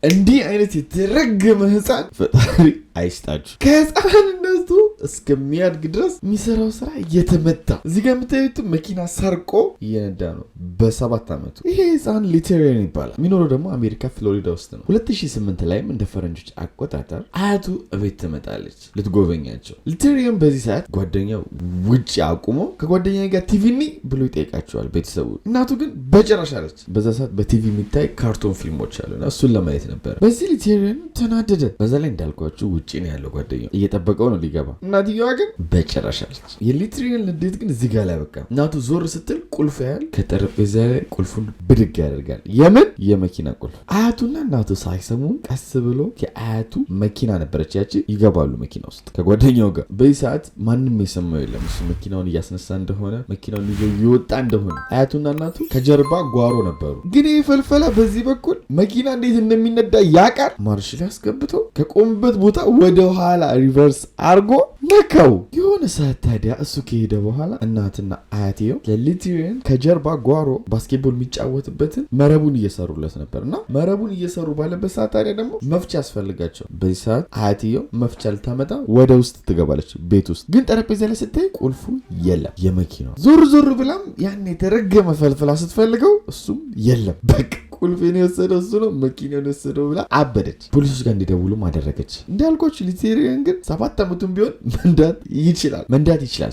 እንዲህ አይነት የተረገመ ህፃን ፈጣሪ አይስጣችሁ። ከህፃንነቱ እስከሚያድግ ድረስ የሚሰራው ስራ እየተመታ እዚህ ጋር የምታዩት መኪና ሰርቆ እየነዳ ነው በ7 ዓመቱ። ይሄ ህፃን ሊቴሪያን ይባላል። የሚኖረው ደግሞ አሜሪካ ፍሎሪዳ ውስጥ ነው። 2008 ላይም እንደ ፈረንጆች አቆጣጠር አያቱ እቤት ትመጣለች ልትጎበኛቸው። ሊቴሪያን በዚህ ሰዓት ጓደኛው ውጭ አቁሞ ከጓደኛ ጋር ቲቪኒ ብሎ ይጠይቃቸዋል ቤተሰቡ። እናቱ ግን በጭራሽ አለች። በዛ ሰዓት በቲቪ የሚታይ ካርቶን ፊልሞች አሉና እሱን ለማየት ነበር። በዚህ ሊቴሪያን ተናደደ። በዛ ላይ እንዳልኳችሁ ውጪ ነው ያለው ጓደኛው እየጠበቀው ነው ሊገባ። እናትየዋ ግን በጭራሽ አለች። የሊቴሪያን ልዴት ግን እዚህ ጋር ላይ በቃ እናቱ ዞር ስትል ቁልፍ ያህል ከጠረጴዛ ላይ ቁልፉን ብድግ ያደርጋል። የምን የመኪና ቁልፍ። አያቱና እናቱ ሳይሰሙ ቀስ ብሎ የአያቱ መኪና ነበረች ያቺ ይገባሉ መኪና ውስጥ ከጓደኛው ጋር። በዚህ ሰዓት ማንም የሰማው የለም እሱ መኪናውን እያስነሳ እንደሆነ መኪናውን ይዞ ይወጣ እንደሆነ። አያቱና እናቱ ከጀርባ ጓሮ ነበሩ። ግን ይህ ፈልፈላ በዚህ በኩል መኪና እንዴት እንደሚነዳ ያቃር ማርሽ ላይ አስገብተው ከቆምበት ቦታ ወደ ኋላ ሪቨርስ አርጎ ነካው። የሆነ ሰዓት ታዲያ እሱ ከሄደ በኋላ እናትና አያቴው ለሊቴሪያን ከጀርባ ጓሮ ባስኬትቦል የሚጫወትበትን መረቡን እየሰሩለት ነበርና መረቡን እየሰሩ ባለበት ሰዓት ታዲያ ደግሞ መፍቻ ያስፈልጋቸው። በዚህ ሰዓት አያቴው መፍቻ ልታመጣ ወደ ውስጥ ትገባለች ቤት ውስጥ። ግን ጠረጴዛ ላይ ስታይ ቁልፉ የለም የመኪናው። ዞር ዞር ብላም ያን የተረገመ ፈልፍላ ስትፈልገው እሱም የለም። በቃ ቁልፌን የወሰደው እሱ ነው መኪናውን የወሰደው ብላ አበደች። ፖሊሶች ጋር እንዲደውሉም አደረገች። እንዳልኳችሁ ሊቴሪያን ግን 7 ዓመቱም ቢሆን መንዳት ይችላል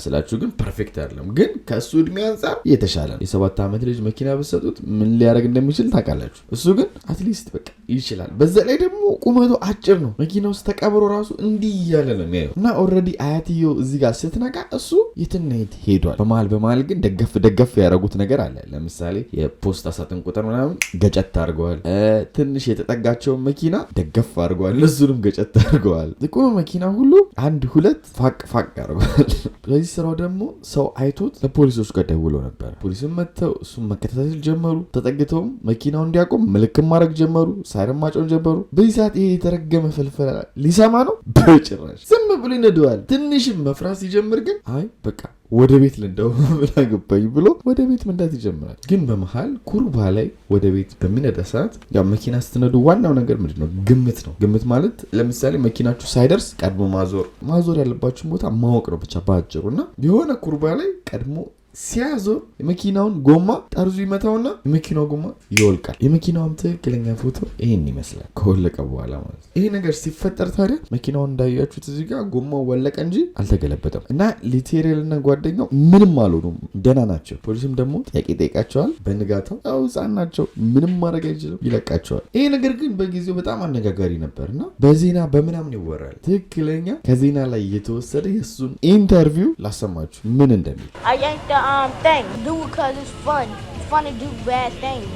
ስላችሁ ግን ፐርፌክት አይደለም፣ ግን ከእሱ እድሜ አንጻር የተሻለ ነው። የ7 ዓመት ልጅ መኪና በሰጡት ምን ሊያደርግ እንደሚችል ታውቃላችሁ። እሱ ግን አትሊስት በቃ ይችላል። በዛ ላይ ደግሞ ቁመቱ አጭር ነው። መኪና ውስጥ ተቀብሮ ራሱ እንዲህ እያለ ነው የሚያየው እና ኦልሬዲ አያትየው እዚህ ጋር ስትነቃ እሱ የትናየት ሄዷል። በመሀል ግን ደገፍ ያደረጉት ነገር አለ። ለምሳሌ የፖስታ ሳጥን ቁጥር ምናምን ገጨት አድርገዋል። ትንሽ የተጠጋቸውን መኪና ደገፍ አድርገዋል። እሱንም ገጨት አድርገዋል። የቆመ መኪና ሁሉ 1-2 ፋቅ አድርገዋል። ስለዚህ ስራው ደግሞ ሰው አይቶት ለፖሊሶች ጋር ደውሎ ነበር። ፖሊስም መጥተው እሱም መከታተል ጀመሩ። ተጠግተውም መኪናውን እንዲያቆም ምልክት ማድረግ ጀመሩ። ሳይረን ማጮን ጀመሩ። በዚህ ሰዓት ይሄ የተረገመ ፈልፈላ ሊሰማ ነው በጭራሽ። ዝም ብሎ ይነደዋል። ትንሽም መፍራት ሲጀምር ግን አይ በቃ ወደ ቤት ልንደው ብላ ገባኝ ብሎ ወደ ቤት መንዳት ይጀምራል። ግን በመሃል ኩርባ ላይ ወደ ቤት በሚነዳ ሰዓት ያው መኪና ስትነዱ ዋናው ነገር ምንድን ነው? ግምት ነው። ግምት ማለት ለምሳሌ መኪናችሁ ሳይደርስ ቀድሞ ማዞር ያለባችሁን ቦታ ማወቅ ነው ብቻ ባጭሩ። እና የሆነ ኩርባ ላይ ቀድሞ ሲያዞር የመኪናውን ጎማ ጠርዙ ይመታውና የመኪናው ጎማ ይወልቃል። የመኪናውም ትክክለኛ ፎቶ ይሄን ይመስላል ከወለቀ በኋላ ማለት ነው። ይሄ ነገር ሲፈጠር ታዲያ መኪናውን እንዳያችሁት እዚህ ጋር ጎማው ወለቀ እንጂ አልተገለበጠም። እና ሊቴሪያልና ጓደኛው ምንም አልሆኑም፣ ደህና ናቸው። ፖሊስም ደግሞ ጥያቄ ጠይቃቸዋል። በንጋታው ያው ህፃን ናቸው ምንም ማድረግ አይችልም ይለቃቸዋል። ይሄ ነገር ግን በጊዜው በጣም አነጋጋሪ ነበርና በዜና በምናምን ይወራል። ትክክለኛ ከዜና ላይ የተወሰደ የእሱን ኢንተርቪው ላሰማችሁ ምን እንደሚል thing. Do it because it's fun. It's fun to do bad things.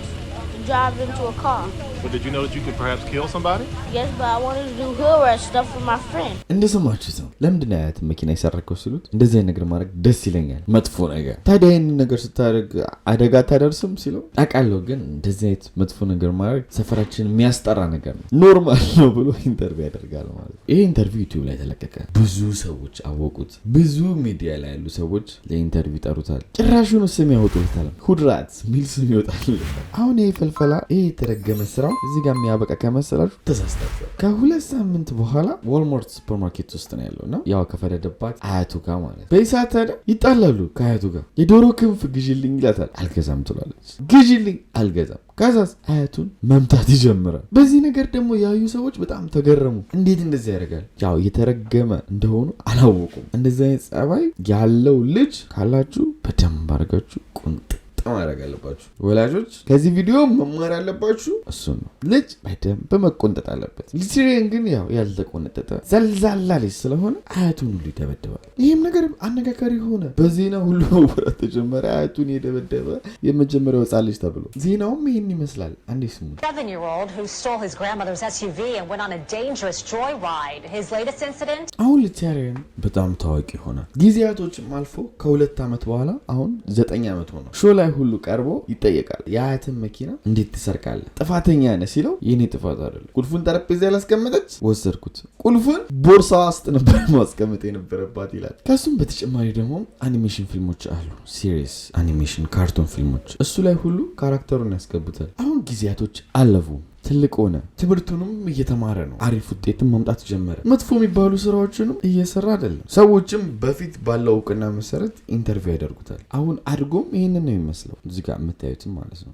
To drive into a car. But did you know that you could perhaps kill somebody? Yes, but I wanted to do hood rat stuff for my friend. እንደሰማችሁት ነው። ለምንድን ነው አያት መኪና የሰረከው ሲሉት እንደዚህ አይነት ነገር ማድረግ ደስ ይለኛል፣ መጥፎ ነገር። ታዲያ ይህን ነገር ስታደርግ አደጋ ታደርስም ሲለው አውቃለሁ፣ ግን እንደዚህ አይነት መጥፎ ነገር ማድረግ ሰፈራችን የሚያስጠራ ነገር ነው፣ ኖርማል ነው ብሎ ኢንተርቪው ያደርጋል ማለት ነው። ይሄ ኢንተርቪው ዩቲዩብ ላይ ተለቀቀ። ብዙ ሰዎች አወቁት። ብዙ ሚዲያ ላይ ያሉ ሰዎች ለኢንተርቪው ይጠሩታል። ጭራሹን ስም ያወጡታል። ሁድ ራት ሚል ስም ይወጣል። አሁን ይሄ ፈልፈላ ይሄ የተረገመ ስራ እዚህ ጋር የሚያበቃ ከመሰላችሁ ተሳስታችኋል። ከ2 ሳምንት በኋላ ዋልማርት ሱፐርማርኬት ውስጥ ነው ያለውና ያው ከፈረደባት አያቱ ጋር ማለት በዚህ ሰዓት ታዲያ ይጣላሉ ከአያቱ ጋር። የዶሮ ክንፍ ግዢልኝ ይላታል። አልገዛም ትላለች። ግዢልኝ አልገዛም። ከዛስ አያቱን መምታት ይጀምራል። በዚህ ነገር ደግሞ ያዩ ሰዎች በጣም ተገረሙ። እንዴት እንደዚህ ያደርጋል? ያው የተረገመ እንደሆኑ አላወቁም። እንደዚህ አይነት ጸባይ ያለው ልጅ ካላችሁ በደንብ አድርጋችሁ ቁንጥ ማድረግ አለባችሁ። ወላጆች ከዚህ ቪዲዮ መማር ያለባችሁ እሱ ነው። ልጅ በደንብ መቆንጠጥ አለበት። ሊቴሪያን ግን ያው ያልተቆነጠጠ ዘልዛላ ልጅ ስለሆነ አያቱን ሁሉ ይደበደባል። ይህም ነገር አነጋጋሪ ሆነ። በዜና ሁሉ ወራት ተጀመረ። አያቱን የደበደበ የመጀመሪያው ሕፃን ልጅ ተብሎ ዜናውም ይህን ይመስላል። አንዴ ስሙ። 7-year-old who stole his grandmother's SUV and went on a dangerous joyride. His latest incident. አሁን ሊቴሪያን በጣም ታዋቂ ሆነ። ጊዜያቶችም አልፎ ከ2 ዓመት በኋላ አሁን 9 ዓመት ሆነ። ሾ ላይ ሁሉ ቀርቦ ይጠየቃል። የአያትን መኪና እንዴት ትሰርቃለህ? ጥፋተኛ ነህ ሲለው የኔ ጥፋት አይደለም፣ ቁልፉን ጠረጴዛ ላይ አስቀመጠች ወሰድኩት፣ ቁልፉን ቦርሳ ውስጥ ነበር ማስቀመጥ የነበረባት ይላል። ከሱም በተጨማሪ ደግሞ አኒሜሽን ፊልሞች አሉ፣ ሲሪየስ አኒሜሽን ካርቶን ፊልሞች፣ እሱ ላይ ሁሉ ካራክተሩን ያስገቡታል። አሁን ጊዜያቶች አለፉ። ትልቅ ሆነ። ትምህርቱንም እየተማረ ነው። አሪፍ ውጤትም ማምጣት ጀመረ። መጥፎ የሚባሉ ስራዎችንም እየሰራ አይደለም። ሰዎችም በፊት ባለው እውቅና መሰረት ኢንተርቪው ያደርጉታል። አሁን አድጎም ይህንን ነው የሚመስለው። እዚህ ጋር የምታዩትም ማለት ነው።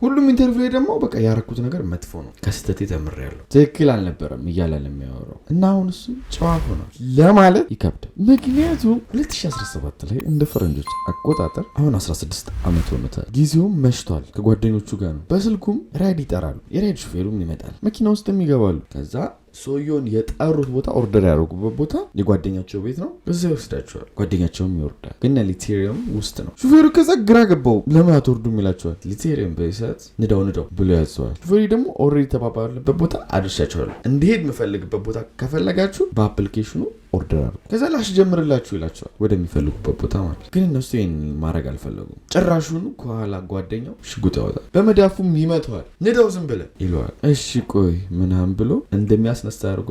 ሁሉም ኢንተርቪው ላይ ደግሞ በቃ ያረኩት ነገር መጥፎ ነው፣ ከስህተቴ ተምሬያለሁ፣ ትክክል አልነበረም እያለ ነው የሚያወራው። እና አሁን እሱ ጨዋ ሆኗል ለማለት ይከብዳል። ምክንያቱም 2017 ላይ እንደ ፈረንጆች አቆጣጠር አሁን 16 ዓመት ሆኖታል። ጊዜውም መሽቷል። ከጓደኞቹ ጋር ነው። በስልኩም ራይድ ይጠራሉ። የራይድ ሹፌሩም ይመጣል። መኪና ውስጥም ይገባሉ። ከዛ ሰውየውን የጠሩት ቦታ ኦርደር ያደረጉበት ቦታ የጓደኛቸው ቤት ነው። እዛ ይወስዳቸዋል። ጓደኛቸውም ይወርዳል። ግን ሊቴሪየም ውስጥ ነው። ሹፌሩ ከዛ ግራ ገባው። ለምን አትወርዱም ይላቸዋል። ሊቴሪየም በሰዓት ንዳው ብሎ ያዘዋል። ሹፌሩ ደግሞ ኦልሬዲ ተባባለበት ቦታ አድርሻቸዋለሁ፣ እንዲሄድ የምፈልግበት ቦታ ከፈለጋችሁ በአፕሊኬሽኑ ኦርደር አድርጉ፣ ከዛ ላስጀምርላችሁ ይላቸዋል፣ ወደሚፈልጉበት ቦታ ማለት። ግን እነሱ ይህን ማድረግ አልፈለጉም። ጭራሹን ከኋላ ጓደኛው ሽጉጥ ያወጣል፣ በመዳፉም ይመተዋል። ንዳው ዝም ብለህ ይለዋል። እሺ ቆይ ምናምን ብሎ እንደሚያስነሳ አድርጎ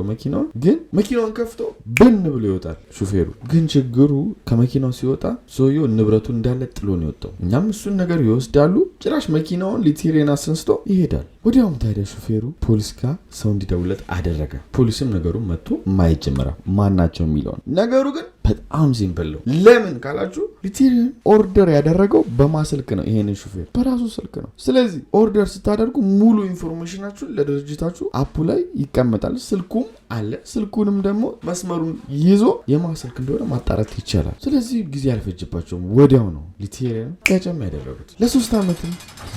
መኪናውን ከፍቶ ብን ብሎ ይወጣል ሹፌሩ። ግን ችግሩ ከመኪናው ሲወጣ ሰውየው ንብረቱ እንዳለ ጥሎ ነው የወጣው። እኛም እሱን ነገር ይወስዳሉ። ጭራሽ መኪናውን ሊቴሪየን አስነስቶ ይሄዳል። ወዲያውም ታዲያ ሹፌሩ ፖሊስ ጋር ሰው እንዲደውለት አደረገ። ፖሊስም ነገሩን መጥቶ ማየት ጀመረ፣ ማናቸው የሚለውን። ነገሩ ግን በጣም ሲምፕል ነው። ለምን ካላችሁ ሊቴሪየን ኦርደር ያደረገው በማስልክ ነው። ይሄንን ሹፌር በራሱ ስልክ ነው። ስለዚህ ኦርደር ስታደርጉ ሙሉ ኢንፎርሜሽናችሁን ለድርጅታችሁ አፑ ላይ ይቀመጣል። ስልኩም አለ። ስልኩንም ደግሞ መስመሩን ይዞ የማስልክ እንደሆነ ማጣራት ይቻላል። ስለዚህ ጊዜ አልፈጅባቸውም። ወዲያው ነው ሊቴሪየን ቀጨም ያደረጉት። ለ3 ዓመትም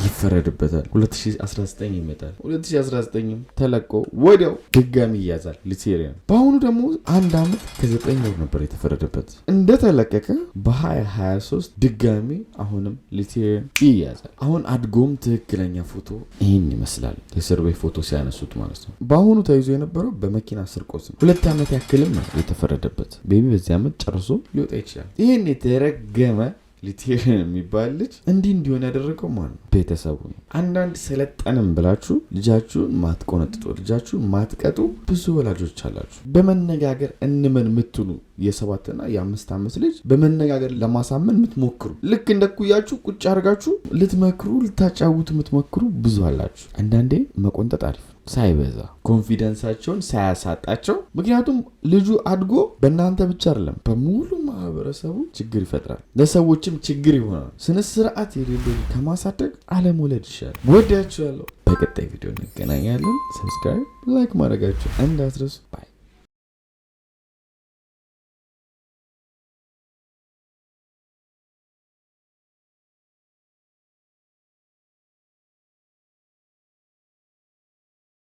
ይፈረድበታል። 2019 ይመጣል። 2019 ተለቆ ወዲያው ድጋሚ ይያዛል ሊቴሪየን። በአሁኑ ደግሞ 1 ዓመት ከ9 ወር ነበር የተፈረደበት። እንደተለቀቀ በ2023 ድጋሚ አሁንም ሊቴሪየን ይያዛል። አሁን አድጎም ትክክለኛ ፎቶ ይህን ይመስላል። የእስር ቤት ፎቶ ሲያነሱት ማለት ነው። በአሁኑ ተይዞ የነበረው በመኪና ስርቆት ነው። 2 ዓመት ያክልም ነው የተፈረደበት። ቤቢ በዚህ ዓመት ጨርሶ ሊወጣ ይችላል። ይህን የተረገመ ሊቴሪየን የሚባል ልጅ እንዲሆን ያደረገው ማን ነው? ቤተሰቡ ነው። አንዳንድ ሰለጠንም ብላችሁ ልጃችሁን ማትቆነጥጡ፣ ልጃችሁን ማትቀጡ ብዙ ወላጆች አላችሁ። በመነጋገር እንመን የምትሉ የ7 እና የ5 ዓመት ልጅ በመነጋገር ለማሳመን የምትሞክሩ፣ ልክ እንደኩያችሁ ቁጭ አድርጋችሁ ልትመክሩ ልታጫውቱ የምትሞክሩ ብዙ አላችሁ። አንዳንዴ መቆንጠጥ አሪፍ ሳይበዛ ኮንፊደንሳቸውን ሳያሳጣቸው። ምክንያቱም ልጁ አድጎ በእናንተ ብቻ አይደለም በሙሉ ማህበረሰቡ ችግር ይፈጥራል፣ ለሰዎችም ችግር ይሆናል። ስነ ስርዓት የሌለው ከማሳደግ አለመውለድ ይሻላል። ወዳችኋለሁ። በቀጣይ ቪዲዮ እንገናኛለን። ሰብስክራይብ፣ ላይክ ማድረጋችሁ እንዳትረሱ።